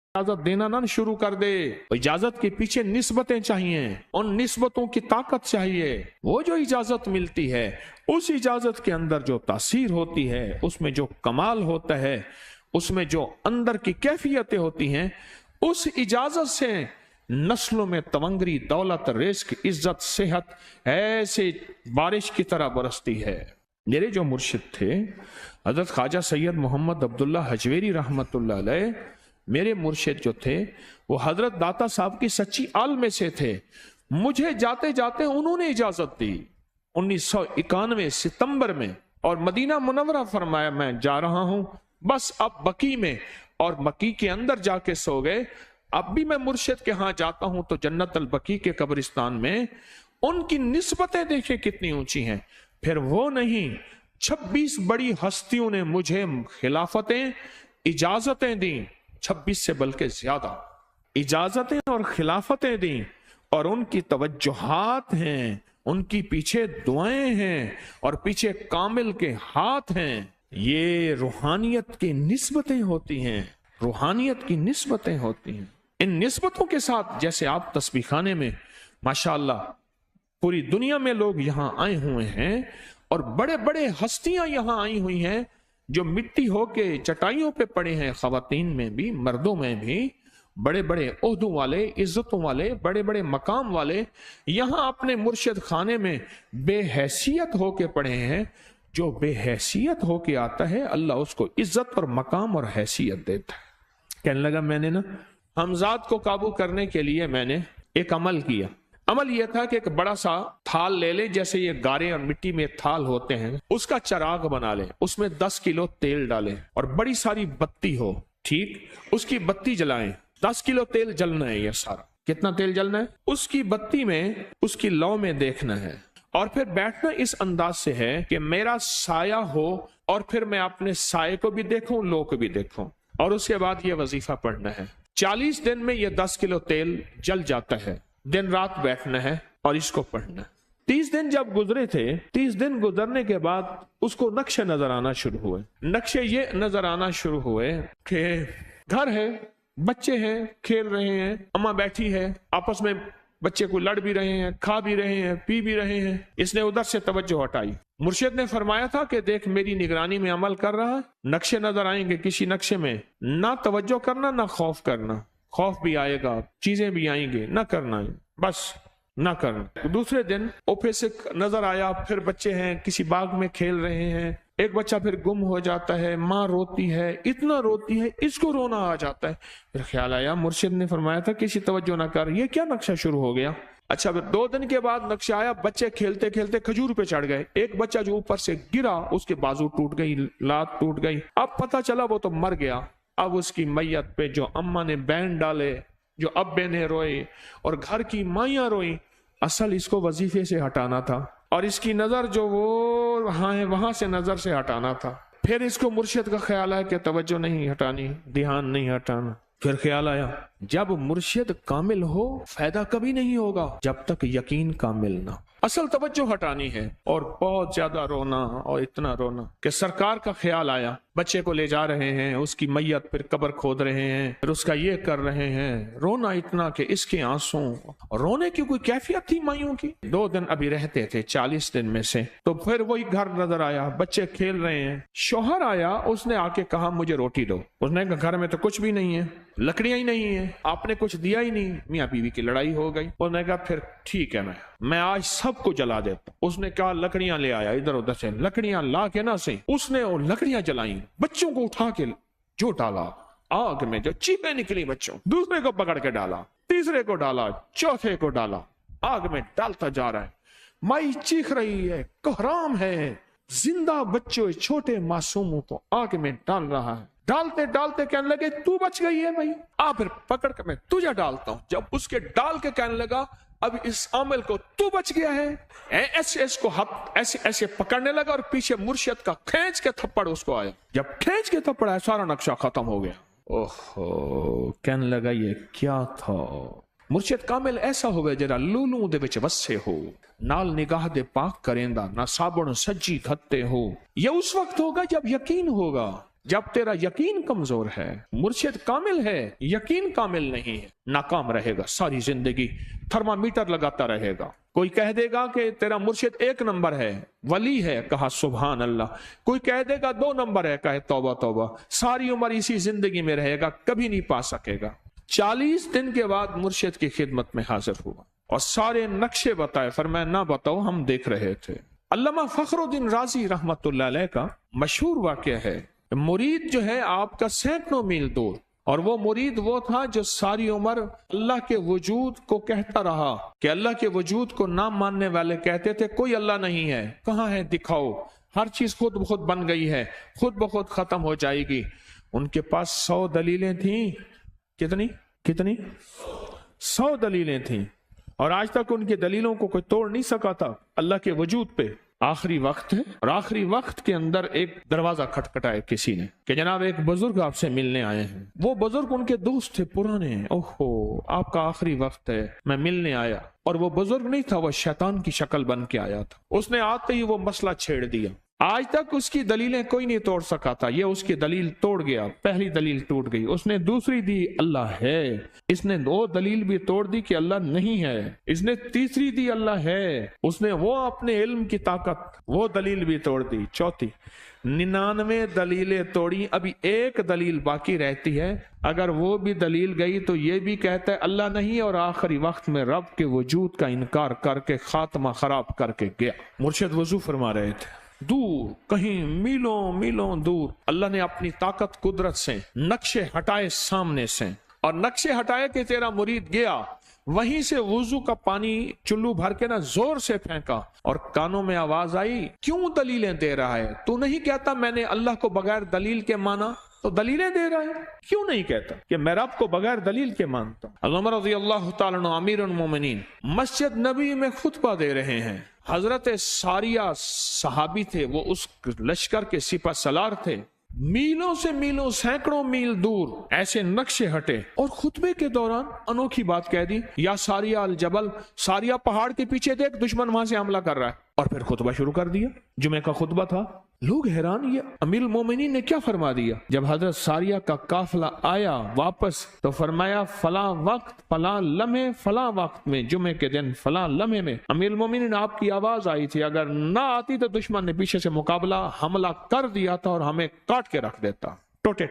इजाजत देना ना शुरू कर दे। इजाजत के पीछे निस्बतें चाहिए, उन निस्बतों की ताकत चाहिए। वो जो इजाजत मिलती है, उस इजाजत के अंदर जो तासीर होती है, उसमें जो कमाल होता है, उसमें जो अंदर की कैफियतें होती हैं, उस इजाजत से नस्लों में तवंगरी, दौलत, रिस्क, इज्जत, सेहत ऐसे बारिश की तरह बरसती है। मेरे जो मुर्शिद थे हजरत ख्वाजा सैयद मोहम्मद अब्दुल्ला हजवेरी रहमतुल्लाह अलैह, मेरे मुर्शिद जो थे वो हजरत दाता साहब की सच्ची आल में से थे। मुझे जाते जाते उन्होंने इजाजत दी 1991 सितंबर में, और मदीना मुनव्वरा फरमाया मैं जा रहा हूं बस अब बकी में, और बकी के अंदर जाके सो गए। अब भी मैं मुर्शिद के यहाँ जाता हूं तो जन्नत अल बकी के कब्रिस्तान में उनकी निस्बतें देखें कितनी ऊंची हैं। फिर वो नहीं, 26 बड़ी हस्तियों ने मुझे खिलाफतें, इजाजतें दी, 26 से बल्कि ज्यादा इजाजतें और खिलाफतें दी, और उनकी तवज्जुहात हैं, उनकी पीछे दुआएं हैं, और पीछे कामिल के हाथ हैं। ये रूहानियत की निस्बतें होती हैं, रूहानियत की निस्बतें होती हैं। इन निस्बतों के साथ जैसे आप तस्बीखाने में माशाअल्लाह पूरी दुनिया में लोग यहाँ आए हुए हैं, और बड़े बड़े हस्तियां यहाँ आई हुई हैं जो मिट्टी होके चटाइयों पे पड़े हैं, खवातीन में भी मर्दों में भी, बड़े बड़े ओहदों वाले, इज्जतों वाले, बड़े बड़े मकाम वाले यहाँ अपने मुर्शिद खाने में बेहैसियत होके पड़े हैं। जो बेहैसियत होके आता है अल्लाह उसको इज्जत और मकाम और हैसियत देता है। कहने लगा मैंने ना हमजाद को काबू करने के लिए मैंने एक अमल किया। अमल यह था कि एक बड़ा सा थाल ले ले, जैसे ये गारे और मिट्टी में थाल होते हैं, उसका चराग बना ले, उसमें 10 किलो तेल डालें और बड़ी सारी बत्ती हो, ठीक, उसकी बत्ती जलाएं। 10 किलो तेल जलना है, ये सारा कितना तेल जलना है, उसकी बत्ती में उसकी लौ में देखना है, और फिर बैठना इस अंदाज से है कि मेरा साया हो और फिर मैं अपने साये को भी देखूं, लो को भी देखूं, और उसके बाद ये वजीफा पढ़ना है। 40 दिन में ये 10 किलो तेल जल जाता है। दिन रात बैठना है और इसको पढ़ना है। 30 दिन जब गुजरे थे, 30 दिन गुजरने के बाद उसको नक्शे नजर आना शुरू हुए। नक्शे ये नजर आना शुरू हुए कि घर है, बच्चे हैं, खेल रहे हैं, अम्मा बैठी है, आपस में बच्चे को लड़ भी रहे हैं, खा भी रहे हैं, पी भी रहे हैं। इसने उधर से तवज्जो हटाई। मुर्शिद ने फरमाया था कि देख मेरी निगरानी में अमल कर रहा है, नक्शे नजर आएंगे, किसी नक्शे में ना तवज्जो करना ना खौफ करना, खौफ भी आएगा, चीजें भी आएंगी, ना करना, बस ना करना। दूसरे दिन ओफे से नजर आया, फिर बच्चे हैं किसी बाग में खेल रहे हैं, एक बच्चा फिर गुम हो जाता है, माँ रोती है, इतना रोती है इसको रोना आ जाता है। फिर ख्याल आया मुर्शिद ने फरमाया था किसी तवज्जो ना कर, ये क्या नक्शा शुरू हो गया। अच्छा, फिर 2 दिन के बाद नक्शा आया, बच्चे खेलते खेलते खजूर पे चढ़ गए, एक बच्चा जो ऊपर से गिरा उसके बाजू टूट गई, लात टूट गई। अब पता चला वो तो मर गया। अब उसकी मैयत पे जो अम्मा ने बैन डाले, जो अब्बे ने रोए और घर की माइयां रोई, असल इसको वजीफे से हटाना था, और इसकी नजर जो वो वहां है वहां से नजर से हटाना था। फिर इसको मुर्शिद का ख्याल आया कि तवज्जो नहीं हटानी, ध्यान नहीं हटाना। फिर ख्याल आया जब मुर्शिद कामिल हो फायदा कभी नहीं होगा जब तक यकीन कामिल ना। असल तवज्जो हटानी है, और बहुत ज्यादा रोना, और इतना रोना कि सरकार का ख्याल आया, बच्चे को ले जा रहे हैं, उसकी मैयत फिर कब्र खोद रहे हैं, फिर उसका ये कर रहे हैं, रोना इतना कि इसके आंसू, रोने की कोई कैफियत थी माइयों की। 2 दिन अभी रहते थे 40 दिन में से, तो फिर वही घर नजर आया, बच्चे खेल रहे हैं। शौहर आया, उसने आके कहा मुझे रोटी दो। उसने कहा घर में तो कुछ भी नहीं है, लकड़ियां ही नहीं है, आपने कुछ दिया ही नहीं। मियाँ बीवी की लड़ाई हो गई। उसने कहा फिर ठीक है, मैं आज सबको जला देता। उसने कहा लकड़ियां ले आया, इधर उधर से लकड़ियां ला के ना से उसने वो लकड़ियां जलाई, बच्चों को उठा के जो डाला आग में, जो चीखें निकली बच्चों, दूसरे को पकड़ के डाला, तीसरे को डाला, चौथे को डाला, आग में डालता जा रहा है। माई चीख रही है, कोहराम है, जिंदा बच्चों छोटे मासूमों को आग में डाल रहा है। डालते डालते कहने लगे तू बच गई है भाई, आ फिर पकड़ के मैं तुझे डालता हूं। जब उसके डाल के कहने लगा अब इस आमिल को तू बच गया है, ऐसे इसको हाथ ऐसे ऐसे पकड़ने लगा, और पीछे मुर्शिद का खींच के थप्पड़ उसको आया। जब खींच के थप्पड़ आया सारा नक्शा खत्म हो गया। ओहो, कहने लगा ये क्या था। मुर्शिद कामिल ऐसा होवे जरा लूलू दे विच वसे हो, नाल निगाह दे पाक करेंदा, ना साबुन सज्जी खत्ते हो। ये उस वक्त होगा जब यकीन होगा, جب تیرا یقین کمزور ہے، مرشد کامل ہے، یقین کامل نہیں ہے، ناکام رہے گا ساری زندگی، تھرمامیٹر لگاتا رہے گا۔ کوئی کہہ دے گا کہ تیرا مرشد 1 نمبر ہے، ولی ہے، کہا سبحان اللہ۔ کوئی کہہ دے گا 2 نمبر ہے، کہے توبہ توبہ۔ ساری عمر اسی زندگی میں رہے گا، کبھی نہیں پا سکے گا۔ 40 دن کے بعد مرشد کی خدمت میں حاضر ہوا اور سارے نقشے بتائے، فرمایا نہ بتاؤ، ہم دیکھ رہے تھے۔ علامہ فخر الدین رازی رحمت اللہ علیہ کا مشہور واقعہ ہے، مرید جو ہے آپ کا سینکڑوں میل دور، اور وہ مرید وہ تھا جو ساری عمر اللہ کے وجود کو کہتا رہا کہ اللہ کے وجود کو نہ ماننے والے کہتے تھے کوئی اللہ نہیں ہے، کہاں ہے دکھاؤ، ہر چیز خود بخود بن گئی ہے، خود بخود ختم ہو جائے گی۔ ان کے پاس 100 دلیلیں تھیں، کتنی 100 دلیلیں تھیں، اور آج تک ان کی دلیلوں کو کوئی توڑ نہیں سکا تھا اللہ کے وجود پہ۔ آخری وقت ہے، اور آخری وقت کے اندر ایک دروازہ کھٹکھٹائے کسی نے کہ جناب ایک بزرگ آپ سے ملنے آئے ہیں۔ وہ بزرگ ان کے دوست تھے پرانے، اوہو آپ کا آخری وقت ہے، میں ملنے آیا۔ اور وہ بزرگ نہیں تھا، وہ شیطان کی شکل بن کے آیا تھا۔ اس نے آتے ہی وہ مسئلہ چھیڑ دیا، آج تک اس کی دلیلیں کوئی نہیں توڑ سکا تھا، یہ اس کی دلیل توڑ گیا، پہلی دلیل ٹوٹ گئی۔ اس نے دوسری دی اللہ ہے، اس نے 2 دلیل بھی توڑ دی کہ اللہ نہیں ہے، اس نے تیسری دی اللہ ہے، اس نے وہ اپنے علم کی طاقت وہ دلیل بھی توڑ دی، چوتھی 99 دلیلیں توڑی، ابھی 1 دلیل باقی رہتی ہے۔ اگر وہ بھی دلیل گئی تو یہ بھی کہتا ہے اللہ نہیں، اور آخری وقت میں رب کے وجود کا انکار کر کے خاتمہ خراب کر کے گیا۔ مرشد وضو فرما رہے تھے، دور کہیں میلوں میلوں دور اللہ نے اپنی طاقت قدرت سے نقشے ہٹائے سامنے سے، اور نقشے ہٹائے کہ تیرا مرید گیا، وہیں سے وضو کا پانی چلو بھر کے زور سے پھینکا، اور کانوں میں آواز آئی کیوں دلیلیں دے رہا ہے؟ تو نہیں کہتا میں نے اللہ کو بغیر دلیل کے مانا، تو دلیلیں دے رہا ہے؟ کیوں نہیں کہتا کہ میں رب کو بغیر دلیل کے مانتا ہوں؟ علامہ رضی اللہ تعالیٰ عنہ امیر المومنین مسجد نبی میں خطبہ دے رہے ہیں، حضرت ساریہ صحابی تھے، وہ اس لشکر کے سپہ سالار تھے، میلوں سے میلوں سینکڑوں میل دور ایسے نقشے ہٹے، اور خطبے کے دوران انوکھی بات کہہ دی، یا ساریہ الجبل، ساریہ پہاڑ کے پیچھے دیکھ دشمن وہاں سے حملہ کر رہا ہے، اور پھر خطبہ شروع کر دیا۔ جمعہ کا خطبہ تھا، لوگ حیران یہ امیر المومنین نے کیا فرما دیا؟ جب حضرت ساریہ کا قافلہ آیا واپس تو فرمایا فلاں وقت فلاں لمحے فلاں وقت میں، جمعے کے دن فلاں لمحے میں امیر المومنین آپ کی آواز آئی تھی، اگر نہ آتی تو دشمن نے پیچھے سے مقابلہ حملہ کر دیا تھا اور ہمیں کاٹ کے رکھ دیتا، ٹوٹے